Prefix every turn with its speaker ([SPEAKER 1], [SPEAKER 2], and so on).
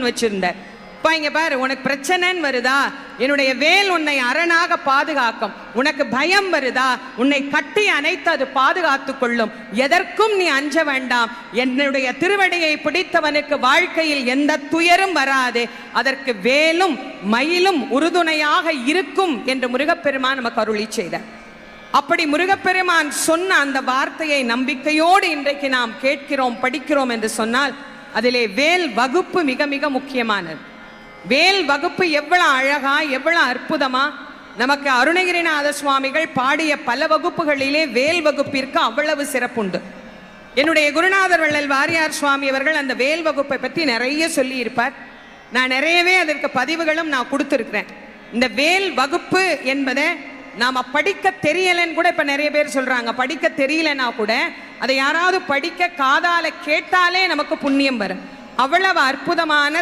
[SPEAKER 1] வச்சிருந்தார். இங்க பாரு, உனக்கு பிரச்சனைன்னு வருதா, என்னுடைய வேல் உன்னை அரணாக பாதுகாக்கும். உனக்கு பயம் வருதா, உன்னை கட்டி அணைத்து அது பாதுகாத்துக் கொள்ளும். எதற்கும் நீ அஞ்ச வேண்டாம். என்னுடைய திருவடியை பிடித்தவனுக்கு வாழ்க்கையில் எந்த துயரும் வராது. அதற்கு வேலும் மயிலும் உறுதுணையாக இருக்கும் என்று முருகப்பெருமான் நமக்கு அருளி செய்தார். அப்படி முருகப்பெருமான் சொன்ன அந்த வார்த்தையை நம்பிக்கையோடு இன்றைக்கு நாம் கேட்கிறோம், படிக்கிறோம் என்று சொன்னால் அதிலே வேல் வகுப்பு மிக மிக முக்கியமானது. வேல் வகுப்பு எவ்வளவு அழகா, எவ்வளவு அற்புதமா நமக்கு அருணகிரிநாத சுவாமிகள் பாடிய பல வகுப்புகளிலே வேல் வகுப்பிற்கு அவ்வளவு சிறப்புண்டு. என்னுடைய குருநாதர் வள்ளல் வாரியார் சுவாமி அவர்கள் அந்த வேல் வகுப்பை பற்றி நிறைய சொல்லி இருப்பார். நான் நிறையவே அதற்கு பதிவுகளும் நான் கொடுத்துருக்கிறேன். இந்த வேல் வகுப்பு என்பதை நாம படிக்க தெரியலன்னு கூட இப்ப நிறைய பேர் சொல்றாங்க. படிக்க தெரியலன்னா கூட அதை யாராவது படிக்க காதால கேட்டாலே நமக்கு புண்ணியம் வரும். அவ்வளவு அற்புதமான